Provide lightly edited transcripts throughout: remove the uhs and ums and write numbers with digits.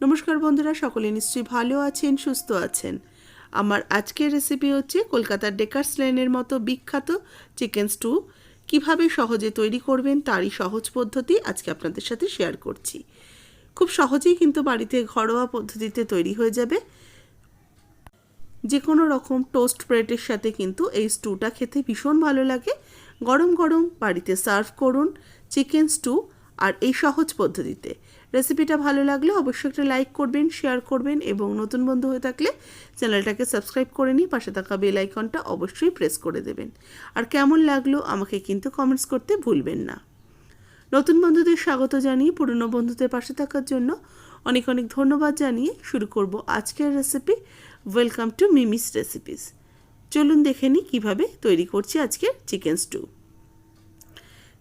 নমস্কার বন্ধুরা, সকলে নিশ্চয়ই ভালো আছেন, সুস্থ আছেন। আমার আজকের রেসিপি হচ্ছে কলকাতার ডেকার্স লেনের মতো বিখ্যাত চিকেন স্টু। কিভাবে সহজে তৈরি করবেন তারই সহজ পদ্ধতি আজকে আপনাদের সাথে শেয়ার করছি। খুব সহজেই কিন্তু বাড়িতে ঘরোয়া পদ্ধতিতে তৈরি হয়ে যাবে। যে কোনো রকম টোস্ট ব্রেডের সাথে কিন্তু এই স্টুটা খেতে ভীষণ ভালো লাগে। গরম গরম বাড়িতে সার্ভ করুন চিকেন স্টু, আর এই সহজ পদ্ধতিতে। রেসিপিটা ভালো লাগলে অবশ্যই একটা লাইক করবেন, শেয়ার করবেন এবং নতুন বন্ধু হয়ে থাকলে চ্যানেলটাকে সাবস্ক্রাইব করে নিয়ে পাশে থাকা বেল আইকনটা অবশ্যই প্রেস করে দেবেন। আর কেমন লাগলো আমাকে কিন্তু কমেন্টস করতে ভুলবেন না। নতুন বন্ধুদের স্বাগত জানিয়ে পুরনো বন্ধুদের পাশে থাকার জন্য অনেক অনেক ধন্যবাদ জানিয়ে শুরু করব আজকের recipe. Welcome to Mimi's recipes. চলুন দেখে নিই কীভাবে তৈরি করছি আজকের চিকেন স্টু।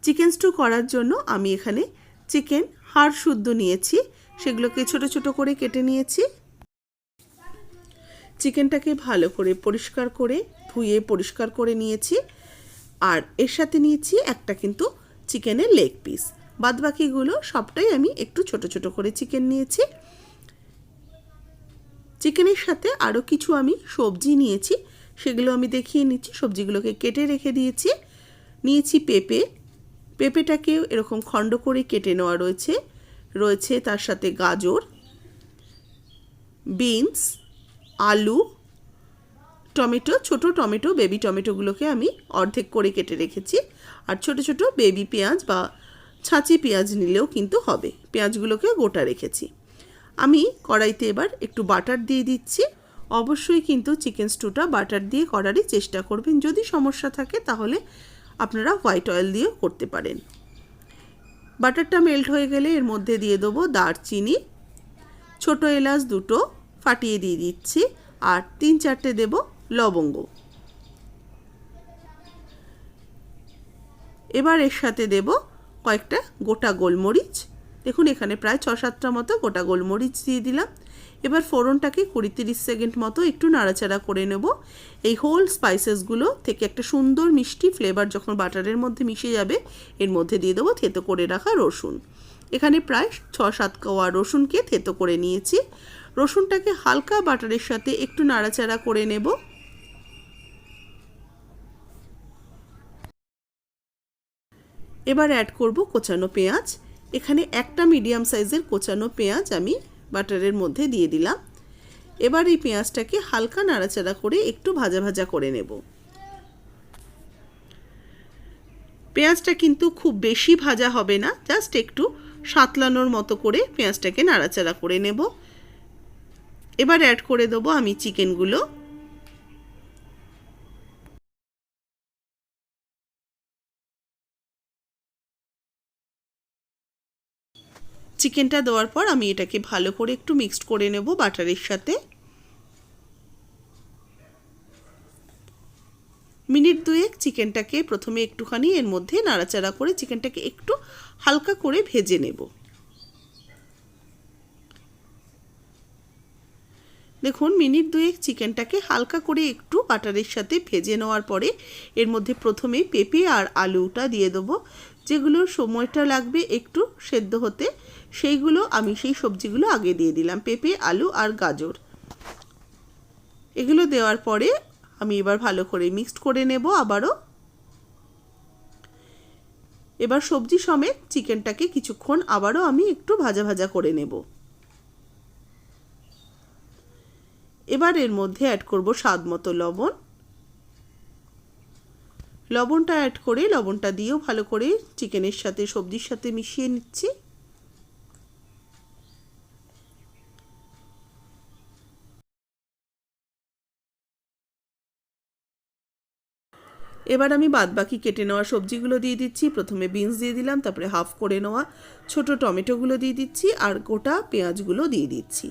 চিকেন স্টু করার জন্য আমি এখানে চিকেন হাড় শুদ্ধ নিয়েছি, সেগুলোকে ছোট ছোট করে কেটে নিয়েছি। চিকেনটাকে ভালো করে পরিষ্কার করে ধুয়ে পরিষ্কার করে নিয়েছি। আর এর সাথে নিয়েছি একটা কিন্তু চিকেনের লেগ পিস। বাদবাকিগুলো সবটাই আমি একটু ছোট ছোট করে চিকেন নিয়েছি। চিকেনের সাথে আরও কিছু আমি সবজি নিয়েছি, সেগুলো আমি দেখিয়ে নিচ্ছি। সবজিগুলোকে কেটে রেখে দিয়েছি। নিয়েছি পেঁপেটাকেও এরকম খণ্ড করে কেটে নেওয়া রয়েছে তার সাথে গাজর, বিনস, আলু, টমেটো, ছোট টমেটো, বেবি টমেটোগুলোকে আমি অর্ধেক করে কেটে রেখেছি। আর ছোট ছোট বেবি পেঁয়াজ বা ছাঁচি পেঁয়াজ নিলেও কিন্তু হবে। পেঁয়াজগুলোকে গোটা রেখেছি। আমি কড়াইতে এবার একটু বাটার দিয়ে দিচ্ছি। অবশ্যই কিন্তু চিকেন স্টুটা বাটার দিয়ে করারই চেষ্টা করবেন। যদি সমস্যা থাকে তাহলে আপনারা হোয়াইট অয়েল দিয়েও করতে পারেন। বাটারটা মেল্ট হয়ে গেলে এর মধ্যে দিয়ে দেবো দারচিনি, ছোট এলাচ দুটো ফাটিয়ে দিয়ে দিচ্ছি, আর 3-4টে দেব লবঙ্গ। এবার এর সাথে দেব কয়েকটা গোটা গোলমরিচ। দেখুন এখানে প্রায় 6-7টা মতো গোটা গোলমরিচ দিয়ে দিলাম। এবার ফোড়নটাকে 20-30 সেকেন্ড মতো একটু নাড়াচাড়া করে নেব। এই হোল স্পাইসেসগুলো থেকে একটা সুন্দর মিষ্টি ফ্লেভার যখন বাটারের মধ্যে মিশে যাবে, এর মধ্যে দিয়ে দেবো থেতো করে রাখা রসুন। এখানে প্রায় 6-7 কোয়া রসুনকে থেতো করে নিয়েছি। রসুনটাকে হালকা বাটারের সাথে একটু নাড়াচাড়া করে নেব। এবার অ্যাড করব কোচানো পেঁয়াজ। এখানে একটা মিডিয়াম সাইজের কোচানো পেঁয়াজ আমি বাটারের মধ্যে দিয়ে দিলাম। এবার এই পেঁয়াজটাকে হালকা নাড়াচাড়া করে একটু ভাজা ভাজা করে নেব। পেঁয়াজটা কিন্তু খুব বেশি ভাজা হবে না, জাস্ট একটু সাঁতলানোর মতো করে পেঁয়াজটাকে নাড়াচাড়া করে নেব। এবার অ্যাড করে দেবো আমি চিকেনগুলো। চিকেনটা দেওয়ার পর আমি এটাকে ভালো করে একটু মিক্সড করে নেব বাটারের সাথে। মিনিট 2 চিকেনটাকে প্রথমে একটুখানি এর মধ্যে নাড়াচাড়া করে চিকেনটাকে একটু হালকা করে ভেজে নেব। দেখুন মিনিট 2 চিকেনটাকে হালকা করে একটু বাটারের সাথে ভেজে নেওয়ার পরে এর মধ্যে প্রথমে পেঁপে আর আলুটা দিয়ে দেবো। যেগুলোর সময়টা লাগবে একটু সেদ্ধ হতে, সেই সবজিগুলো আগে দিয়ে দিলাম, পেঁপে, আলু আর গাজর। এগুলো দেওয়ার পরে আমি এবার ভালো করে মিক্সড করে নেব আবারও। এবার সবজি সমেত চিকেনটাকে কিছুক্ষণ আবারও আমি একটু ভাজা ভাজা করে নেব। এবার এর মধ্যে অ্যাড করব স্বাদ মতো লবণ। লবণটা অ্যাড করে লবণটা দিয়েও ভালো করে চিকেনের সাথে সবজির সাথে মিশিয়ে নিচ্ছি। এবার আমি বাদবাকি কেটে নেওয়া সবজিগুলো দিয়ে দিচ্ছি। প্রথমে বিনস দিয়ে দিলাম, তারপরে হাফ করে নেওয়া ছোট টমেটোগুলো দিয়ে দিচ্ছি, আর গোটা পেঁয়াজগুলো দিয়ে দিচ্ছি।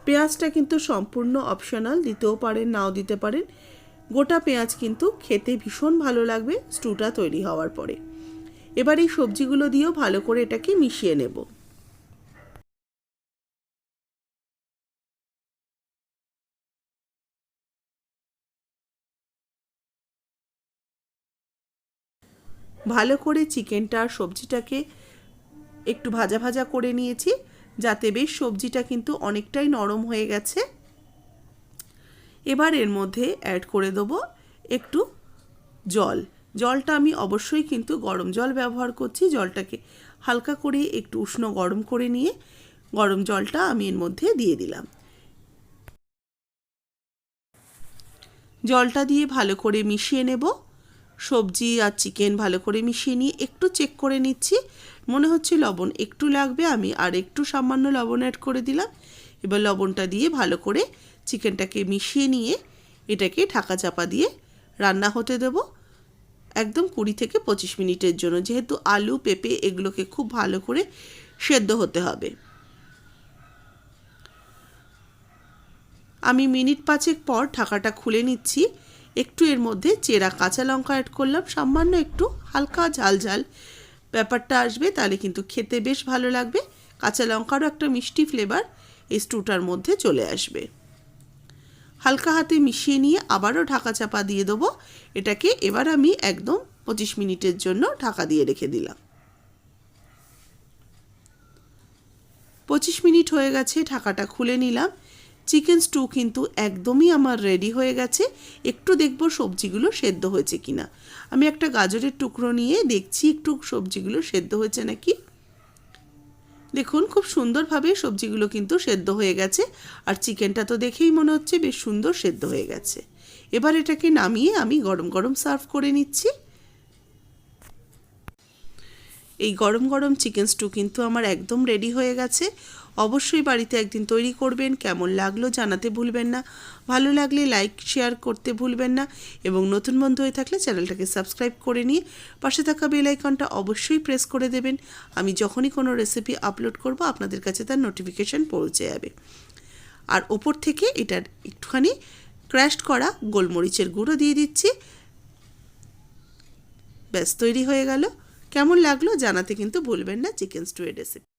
পেঁয়াজটা কিন্তু সম্পূর্ণ অপশনাল, দিতেও পারেন নাও দিতে পারেন। গোটা পেঁয়াজ কিন্তু খেতে ভীষণ ভালো লাগবে স্টুটা তৈরি হওয়ার পরে। এবার এই সবজিগুলো দিয়েও ভালো করে এটাকে মিশিয়ে নেব। ভালো করে চিকেনটা আর সবজিটাকে একটু ভাজা ভাজা করে নিয়েছি। যাতে বেশ সবজিটা কিন্তু অনেকটাই নরম হয়ে গেছে। এবার এর মধ্যে অ্যাড করে দেবো একটু জল। জলটা আমি অবশ্যই কিন্তু গরম জল ব্যবহার করছি। জলটাকে হালকা করে একটু উষ্ণ গরম করে নিয়ে গরম জলটা আমি এর মধ্যে দিয়ে দিলাম। জলটা দিয়ে ভালো করে মিশিয়ে নেব। সবজি আর চিকেন ভালো করে মিশিয়ে নিয়ে একটু চেক করে নিচ্ছি, মনে হচ্ছে লবণ একটু লাগবে, আমি আর একটু সামান্য লবণ অ্যাড করে দিলাম। এবার লবণটা দিয়ে ভালো করে চিকেনটাকে মিশিয়ে নিয়ে এটাকে ঢাকা চাপা দিয়ে রান্না হতে দেব একদম 20 থেকে 25 মিনিটের জন্য, যেহেতু আলু পেঁপে এগুলোকে খুব ভালো করে সেদ্ধ হতে হবে। আমি মিনিট 5 পর ঢাকাটা খুলে নিচ্ছি। একটু এর মধ্যে চেরা কাঁচা লঙ্কা অ্যাড করলাম, সামান্য একটু হালকা ঝাল ঝাল ব্যাপারটা আসবে, তাহলে কিন্তু খেতে বেশ ভালো লাগবে। কাঁচা লঙ্কারও একটা মিষ্টি ফ্লেভার এই স্টুটার মধ্যে চলে আসবে। হালকা হাতে মিশিয়ে নিয়ে আবারও ঢাকা চাপা দিয়ে দেবো এটাকে। এবার আমি একদম 25 মিনিটের জন্য ঢাকা দিয়ে রেখে দিলাম। 25 মিনিট হয়ে গেছে, ঢাকাটা খুলে নিলাম। চিকেন স্টু কিন্তু একদমই আমার রেডি হয়ে গেছে। একটু দেখব সবজিগুলো সেদ্ধ হয়েছে কিনা। আমি একটা গাজরের টুকরো নিয়ে দেখছি একটু সবজিগুলো সেদ্ধ হয়েছে নাকি। দেখুন খুব সুন্দরভাবে সবজিগুলো কিন্তু সেদ্ধ হয়ে গেছে, আর চিকেনটা তো দেখেই মনে হচ্ছে বেশ সুন্দর সেদ্ধ হয়ে গেছে। এবার এটাকে নামিয়ে আমি গরম গরম সার্ভ করে নিচ্ছি। এই গরম গরম চিকেন স্টু কিন্তু আমার একদম রেডি হয়ে গেছে। অবশ্যই বাড়িতে একদিন তৈরি করবেন। কেমন লাগলো জানাতে ভুলবেন না। ভালো লাগলে লাইক শেয়ার করতে ভুলবেন না, এবং নতুন বন্ধু হয়ে থাকলে চ্যানেলটাকে সাবস্ক্রাইব করে নিয়ে পাশে থাকা বেল আইকনটা অবশ্যই প্রেস করে দেবেন। আমি যখনই কোনো রেসিপি আপলোড করব আপনাদের কাছে তার নোটিফিকেশান পৌঁছে যাবে। আর ওপর থেকে এটার একটুখানি ক্র্যাশড করা গোলমরিচের গুঁড়ো দিয়ে দিচ্ছি। ব্যাস তৈরি হয়ে গেল। কেমন লাগলো জানাতে কিন্তু ভুলবেন না চিকেন স্টু এর রেসিপি।